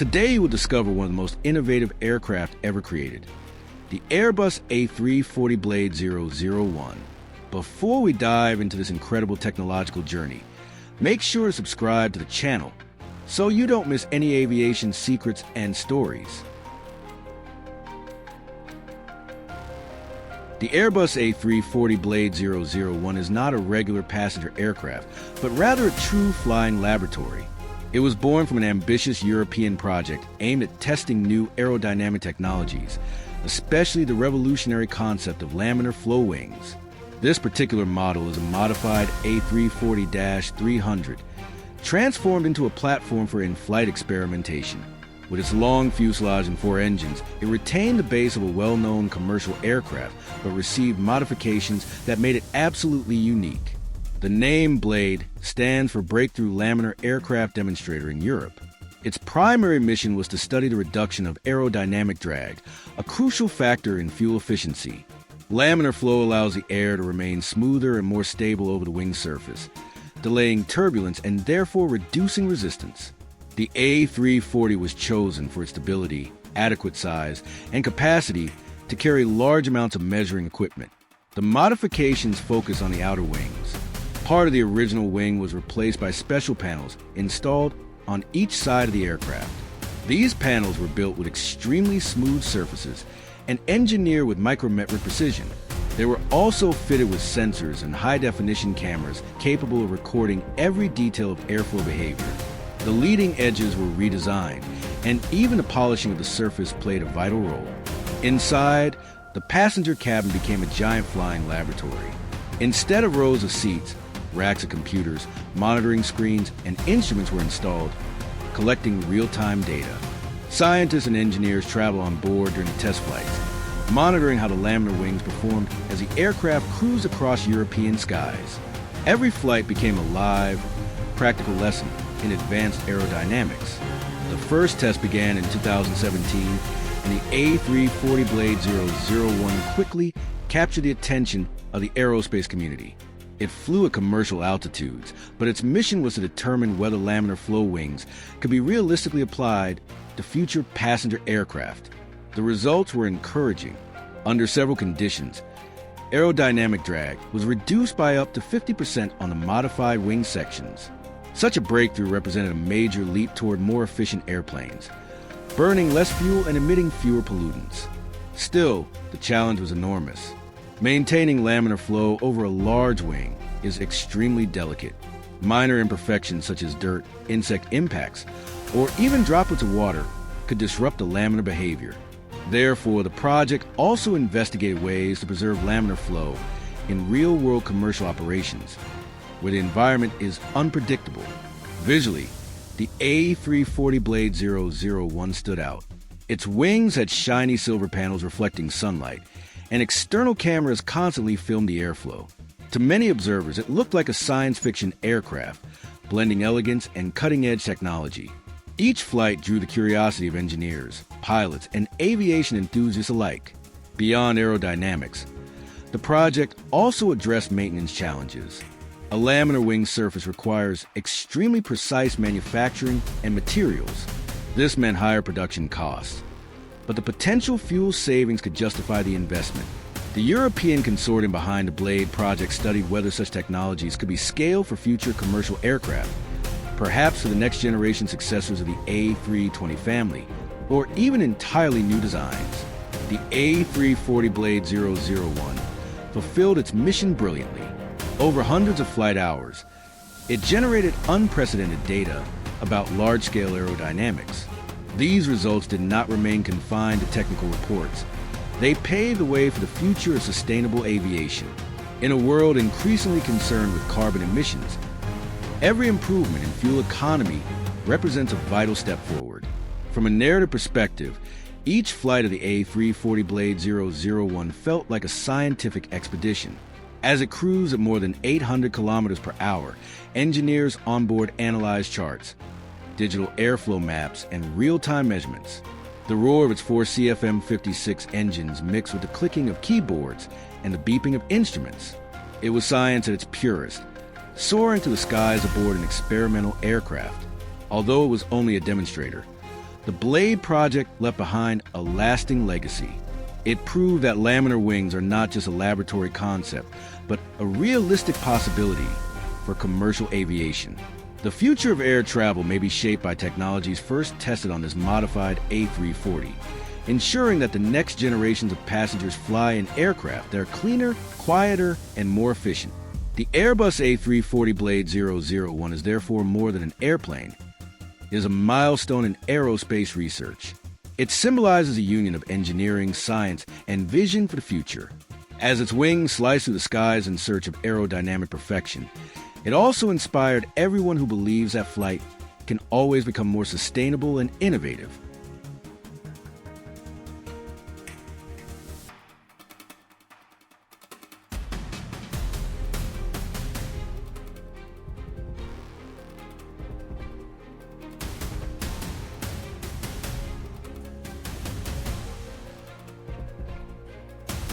Today you will discover one of the most innovative aircraft ever created, the Airbus A340 Blade 001. Before we dive into this incredible technological journey, make sure to subscribe to the channel so you don't miss any aviation secrets and stories. The Airbus A340 Blade 001 is not a regular passenger aircraft, but rather a true flying laboratory. It was born from an ambitious European project aimed at testing new aerodynamic technologies, especially the revolutionary concept of laminar flow wings. This particular model is a modified A340-300, transformed into a platform for in-flight experimentation. With its long fuselage and 4 engines, it retained the base of a well-known commercial aircraft, but received modifications that made it absolutely unique. The name Blade stands for Breakthrough Laminar Aircraft Demonstrator in Europe. Its primary mission was to study the reduction of aerodynamic drag, a crucial factor in fuel efficiency. Laminar flow allows the air to remain smoother and more stable over the wing surface, delaying turbulence and therefore reducing resistance. The A340 was chosen for its stability, adequate size, and capacity to carry large amounts of measuring equipment. The modifications focus on the outer wings. Part of the original wing was replaced by special panels installed on each side of the aircraft. These panels were built with extremely smooth surfaces and engineered with micrometric precision. They were also fitted with sensors and high-definition cameras capable of recording every detail of airflow behavior. The leading edges were redesigned, and even the polishing of the surface played a vital role. Inside, the passenger cabin became a giant flying laboratory. Instead of rows of seats, racks of computers, monitoring screens, and instruments were installed, collecting real-time data. Scientists and engineers traveled on board during the test flights, monitoring how the laminar wings performed as the aircraft cruised across European skies. Every flight became a live, practical lesson in advanced aerodynamics. The first test began in 2017, and the A340 Blade 001 quickly captured the attention of the aerospace community. It flew at commercial altitudes, but its mission was to determine whether laminar flow wings could be realistically applied to future passenger aircraft. The results were encouraging. Under several conditions, aerodynamic drag was reduced by up to 50% on the modified wing sections. Such a breakthrough represented a major leap toward more efficient airplanes, burning less fuel and emitting fewer pollutants. Still, the challenge was enormous. Maintaining laminar flow over a large wing is extremely delicate. Minor imperfections such as dirt, insect impacts, or even droplets of water could disrupt the laminar behavior. Therefore, the project also investigated ways to preserve laminar flow in real-world commercial operations, where the environment is unpredictable. Visually, the A340 Blade 001 stood out. Its wings had shiny silver panels reflecting sunlight, and external cameras constantly filmed the airflow. To many observers, it looked like a science fiction aircraft, blending elegance and cutting-edge technology. Each flight drew the curiosity of engineers, pilots, and aviation enthusiasts alike. Beyond aerodynamics, the project also addressed maintenance challenges. A laminar wing surface requires extremely precise manufacturing and materials. This meant higher production costs, but the potential fuel savings could justify the investment. The European consortium behind the Blade project studied whether such technologies could be scaled for future commercial aircraft, perhaps for the next generation successors of the A320 family, or even entirely new designs. The A340 Blade 001 fulfilled its mission brilliantly. Over hundreds of flight hours, it generated unprecedented data about large-scale aerodynamics. These results did not remain confined to technical reports. They paved the way for the future of sustainable aviation. In a world increasingly concerned with carbon emissions, every improvement in fuel economy represents a vital step forward. From a narrative perspective, each flight of the A340 Blade 001 felt like a scientific expedition. As it cruised at more than 800 kilometers per hour, engineers on board analyzed charts, digital airflow maps, and real-time measurements. The roar of its 4 CFM56 engines mixed with the clicking of keyboards and the beeping of instruments. It was science at its purest, soaring to the skies aboard an experimental aircraft. Although it was only a demonstrator, The Blade project left behind a lasting legacy. It proved that laminar wings are not just a laboratory concept, but a realistic possibility for commercial aviation. The future of air travel may be shaped by technologies first tested on this modified A340, ensuring that the next generations of passengers fly in aircraft that are cleaner, quieter, and more efficient. The Airbus A340 Blade 001 is therefore more than an airplane. It is a milestone in aerospace research. It symbolizes a union of engineering, science, and vision for the future. As its wings slice through the skies in search of aerodynamic perfection, it also inspired everyone who believes that flight can always become more sustainable and innovative.